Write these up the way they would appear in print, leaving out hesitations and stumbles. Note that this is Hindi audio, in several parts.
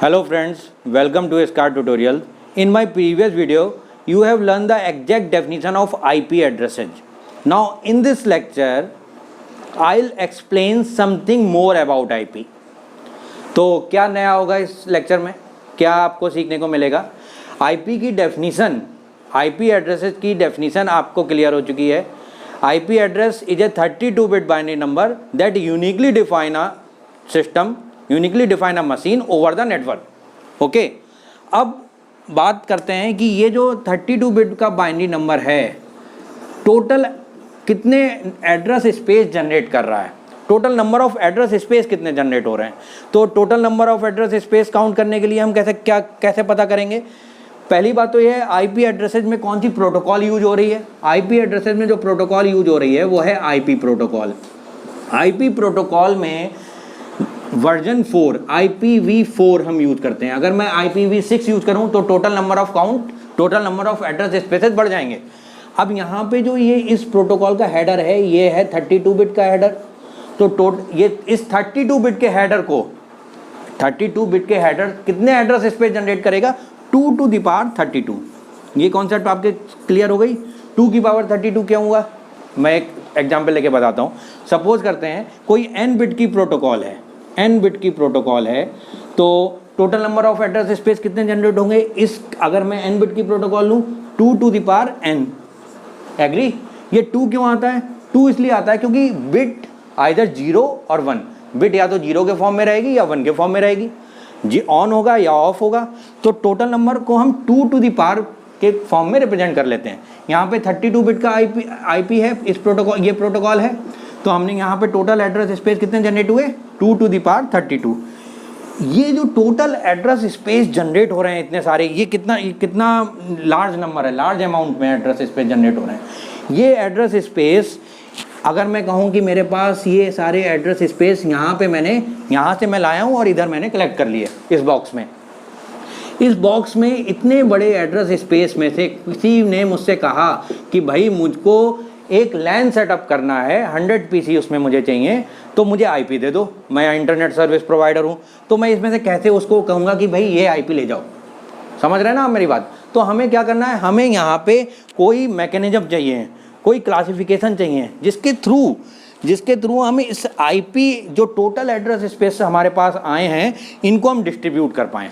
Hello friends, welcome to SCAR tutorial. In my previous video, you have learned the exact definition of IP addresses. Now in this lecture, I'll explain something more about IP. तो क्या नया होगा इस लेक्चर में, क्या आपको सीखने को मिलेगा? IP की डेफिनीशन, IP एड्रेसेस की डेफिनीशन आपको क्लियर हो चुकी है. IP address is a 32-bit binary number that uniquely define a system, uniquely define a machine over the network. Okay, अब बात करते हैं कि ये जो 32 बिट का बाइनरी नंबर है, टोटल कितने एड्रेस स्पेस जनरेट कर रहा है, total number of address space कितने जनरेट हो रहे हैं. तो total number of address space count करने के लिए हम कैसे पता करेंगे? पहली बात तो ये है आईपी एड्रेसेज में कौन सी प्रोटोकॉल यूज हो रही है. आईपी एड्रेसेज में जो प्रोटोकॉल यूज हो रही है वो है आईपी प्रोटोकॉल. आईपी प्रोटोकॉल में वर्जन 4 IPv4 हम यूज करते हैं. अगर मैं IPv6 यूज करूं तो total number of address spaces बढ़ जाएंगे. अब यहाँ पे जो ये इस प्रोटोकॉल का हेडर है, ये है 32 बिट का हेडर. तो ये इस 32 बिट के हेडर को 32 बिट के हेडर कितने एड्रेस स्पेस जनरेट करेगा? 2 to the power 32. ये कॉन्सेप्ट आपके क्लियर हो गई. 2 की पावर 32 क्या हुआ? मैं एक एग्जाम्पल लेके बताता हूँ. सपोज करते हैं कोई n बिट की प्रोटोकॉल है, n बिट की प्रोटोकॉल है, तो total number of address space कितने जनरेट होंगे? इस अगर मैं n बिट की प्रोटोकॉल लूँ 2 to the power n. Agree? ये 2 क्यों आता है? 2 इसलिए आता है क्योंकि बिट आइदर 0 और 1, बिट या तो 0 के फॉर्म में रहेगी या 1 के फॉर्म में रहेगी, जी ऑन होगा या ऑफ होगा. तो टोटल नंबर को हम 2 to the power के फॉर्म में रिप्रेजेंट कर लेते हैं. यहाँ पे 32 बिट का आईपी है, इस प्रोटोकॉल, ये प्रोटोकॉल है, तो हमने यहाँ पे टोटल एड्रेस स्पेस कितने जनरेट हुए? 2 to the power 32. ये जो टोटल एड्रेस स्पेस जनरेट हो रहे हैं इतने सारे, ये कितना लार्ज नंबर है, लार्ज अमाउंट में एड्रेस स्पेस जनरेट हो रहे हैं. ये एड्रेस स्पेस अगर मैं कहूँ कि मेरे पास ये सारे एड्रेस स्पेस यहाँ से मैं लाया हूँ और इधर मैंने कलेक्ट कर लिए इस बॉक्स में. इस बॉक्स में इतने बड़े एड्रेस स्पेस में से किसी ने मुझसे कहा कि भाई मुझको एक लैन सेटअप करना है, 100 पीसी उसमें मुझे चाहिए, तो मुझे आईपी दे दो, मैं इंटरनेट सर्विस प्रोवाइडर हूँ. तो मैं इसमें से कैसे उसको कहूँगा कि भाई ये आईपी ले जाओ? समझ रहे हैं ना आप मेरी बात? तो हमें क्या करना है, हमें यहाँ पे कोई मैकेनिज्म चाहिए, कोई क्लासिफिकेशन चाहिए जिसके थ्रू हमें इस आईपी जो टोटल एड्रेस स्पेस हमारे पास आए हैं इनको हम डिस्ट्रीब्यूट कर पाएँ.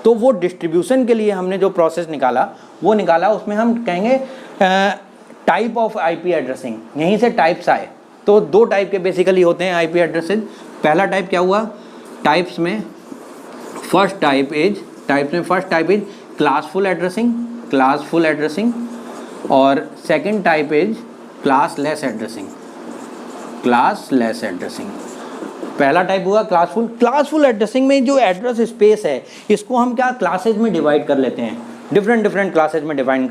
तो वो डिस्ट्रीब्यूशन के लिए हमने जो प्रोसेस निकाला उसमें हम कहेंगे टाइप ऑफ आईपी एड्रेसिंग. यहीं से टाइप्स आए. तो 2 टाइप के बेसिकली होते हैं आईपी एड्रेसेज. पहला टाइप क्या हुआ? टाइप्स में first type is classful addressing और second type is classless addressing. पहला टाइप हुआ क्लासफुल एड्रेसिंग में जो एड्रेस स्पेस है इसको हम क्या क्लासेज में डिवाइड कर लेते हैं, डिफरेंट क्लासेज में डिवाइड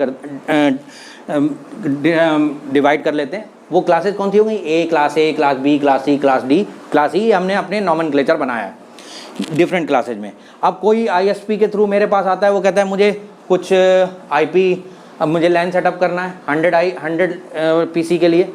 कर लेते हैं. वो क्लासेज कौन सी होंगी? A class, B, class C, class D. Class E हमने अपने नॉमेनक्लेचर बनाया है डिफरेंट क्लासेज में. अब कोई आईएसपी के थ्रू मेरे पास आता है, वो कहता है मुझे कुछ आईपी, अब मुझे लैन सेटअप करना है 100 पीसी के लिए.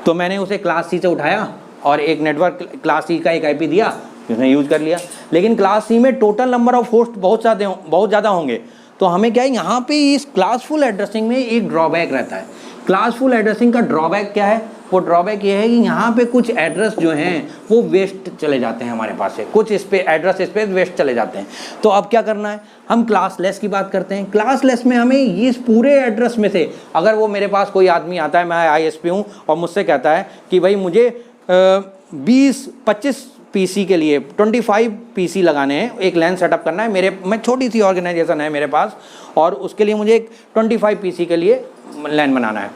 तो मैंने उसे क्लास सी से उठाया और एक नेटवर्क क्लास सी का एक आईपी दिया, उसने यूज़ कर लिया. लेकिन क्लास सी में टोटल नंबर ऑफ होस्ट बहुत ज़्यादा होंगे. तो हमें क्या है, यहाँ पे इस क्लासफुल एड्रेसिंग में एक ड्रॉबैक रहता है. क्लासफुल एड्रेसिंग का ड्रॉबैक क्या है? वो ड्रॉबैक ये है कि यहाँ पे कुछ एड्रेस जो हैं वो वेस्ट चले जाते हैं हमारे पास से, कुछ एड्रेस स्पेस वेस्ट चले जाते हैं. तो अब क्या करना है, हम क्लासलेस की बात करते हैं. क्लासलेस में हमें इस पूरे एड्रेस में से, अगर वो मेरे पास कोई आदमी आता है, मैं ISP हूँ और मुझसे कहता है कि भाई मुझे 20-25 पीसी के लिए 25 पीसी लगाने हैं, एक लैन सेटअप करना है, मैं छोटी सी ऑर्गेनाइजेशन है मेरे पास और उसके लिए मुझे एक 25 पीसी के लिए लैन बनाना है.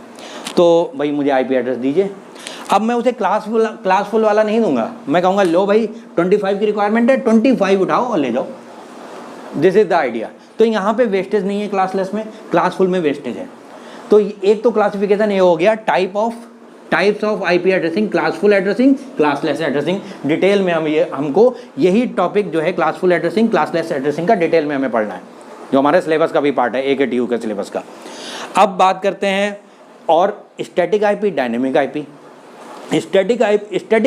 तो भाई मुझे आईपी एड्रेस दीजिए. अब मैं उसे क्लासफुल वाला नहीं दूंगा, मैं कहूँगा लो भाई 25 की रिक्वायरमेंट है, 25 उठाओ और ले जाओ. This is the idea. तो यहाँ पे वेस्टेज नहीं है क्लासलेस में, क्लासफुल में वेस्टेज है. तो एक तो क्लासिफिकेशन ये हो गया types of IP addressing, classful addressing, classless addressing. Detail में हमको यही टॉपिक जो है क्लासफुल एड्रेसिंग, क्लासलेस एड्रेसिंग का डिटेल में हमें पढ़ना है, जो हमारे सिलेबस का भी पार्ट है, AKTU के सिलेबस का. अब बात करते हैं और static IP, dynamic IP. Static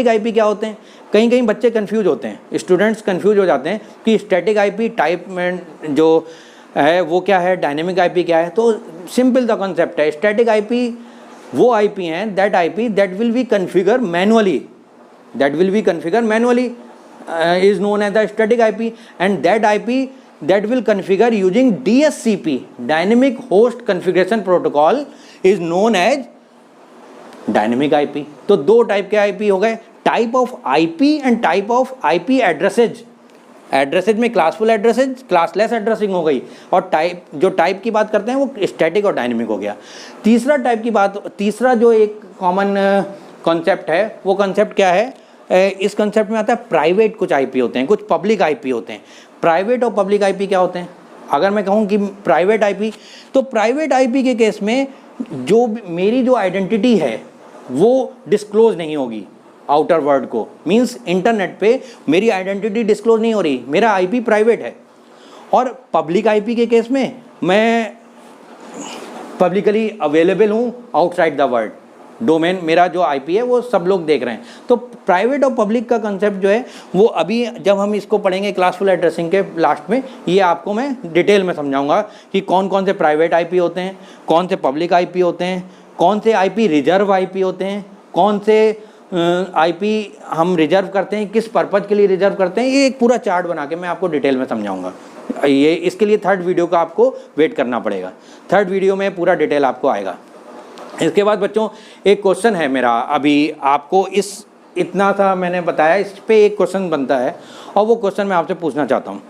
IP क्या होते हैं? कहीं कहीं बच्चे कंफ्यूज होते हैं, स्टूडेंट्स कंफ्यूज हो जाते हैं कि स्टैटिक आईपी टाइप में जो है वो क्या है, डायनेमिक आईपी क्या है। तो सिंपल सा कॉन्सेप्ट है, स्टैटिक आईपी वो आईपी हैं, that IP that will be configure manually, is known as the static IP, and that IP that will configure using DHCP, Dynamic Host Configuration Protocol, is known as dynamic IP. तो दो टाइप के आईपी हो गए, type of IP and type of IP addresses. Addresses में क्लासफुल एड्रेसेज, क्लासलेस एड्रेसिंग हो गई, और टाइप की बात करते हैं वो स्टैटिक और डायनेमिक हो गया। तीसरा जो एक कॉमन कॉन्सेप्ट है, वो कॉन्सेप्ट क्या है? इस कॉन्सेप्ट में आता है प्राइवेट कुछ आईपी होते हैं, कुछ पब्लिक आईपी होते हैं। प्राइवेट और पब्लिक आईपी क्या होते हैं? अगर मैं कहूँ कि प्राइवेट आईपी, तो प्राइवेट आईपी के केस में जो मेरी जो आइडेंटिटी है वो डिस्क्लोज नहीं होगी आउटर वर्ल्ड को, मींस इंटरनेट पे मेरी आइडेंटिटी डिस्क्लोज नहीं हो रही, मेरा आईपी प्राइवेट है। और पब्लिक आईपी के केस में मैं पब्लिकली अवेलेबल हूँ आउटसाइड द वर्ल्ड, डोमेन मेरा जो आईपी है वो सब लोग देख रहे हैं। तो प्राइवेट और पब्लिक का कंसेप्ट जो है वो अभी जब हम इसको पढ़ेंगे क्लासफुल एड्रेसिंग के लास्ट में, ये आपको मैं डिटेल में समझाऊंगा कि कौन कौन से प्राइवेट आईपी होते हैं, कौन से पब्लिक आईपी होते हैं, कौन से आईपी रिजर्व आईपी होते हैं, कौन से आईपी हम रिजर्व करते हैं, किस पर्पज़ के लिए रिजर्व करते हैं। ये एक पूरा चार्ट बना के मैं आपको डिटेल में समझाऊंगा। ये इसके लिए थर्ड वीडियो का आपको वेट करना पड़ेगा, थर्ड वीडियो में पूरा डिटेल आपको आएगा। इसके बाद बच्चों एक क्वेश्चन है मेरा, अभी आपको इतना सा मैंने बताया, इस पे एक क्वेश्चन बनता है और वो क्वेश्चन मैं आपसे पूछना चाहता हूँ।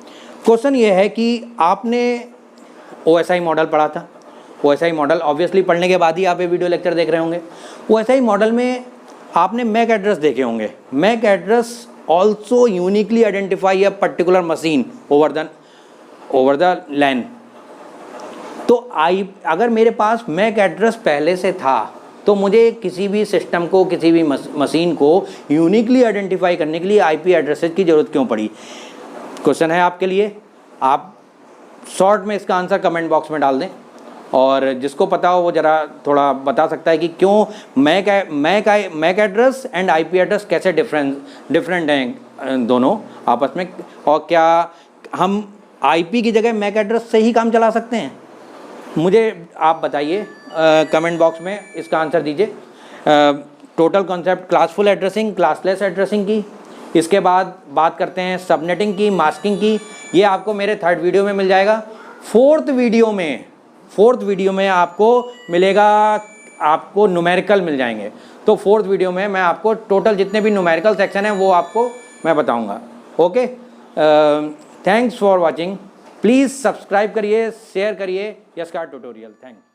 क्वेश्चन ये है कि आपने OSI मॉडल पढ़ा था। OSI मॉडल ऑब्वियसली पढ़ने के बाद ही आप ये वीडियो लेक्चर देख रहे होंगे। OSI मॉडल में आपने मैक एड्रेस देखे होंगे। MAC address also uniquely identify a particular machine over the LAN. तो अगर मेरे पास मैक एड्रेस पहले से था तो मुझे किसी भी सिस्टम को, किसी भी मशीन को यूनिकली आइडेंटिफाई करने के लिए आईपी एड्रेसेस की ज़रूरत क्यों पड़ी? क्वेश्चन है आपके लिए, आप शॉर्ट में इसका आंसर कमेंट बॉक्स में डाल दें, और जिसको पता हो वो ज़रा थोड़ा बता सकता है कि क्यों MAC address and IP address कैसे डिफरेंट हैं दोनों आपस में, और क्या हम आईपी की जगह मैक एड्रेस से ही काम चला सकते हैं? मुझे आप बताइए कमेंट बॉक्स में, इसका आंसर दीजिए। Total concept classful addressing, classless addressing की, इसके बाद बात करते हैं सबनेटिंग की, मास्किंग की। ये आपको मेरे थर्ड वीडियो में मिल जाएगा। फोर्थ वीडियो में आपको मिलेगा, आपको न्यूमेरिकल मिल जाएंगे। तो फोर्थ वीडियो में मैं आपको टोटल जितने भी न्यूमेरिकल सेक्शन है वो आपको मैं बताऊँगा। Okay, thanks for watching. Please subscribe करिए, शेयर करिए यस कार्ड ट्यूटोरियल। थैंक्स।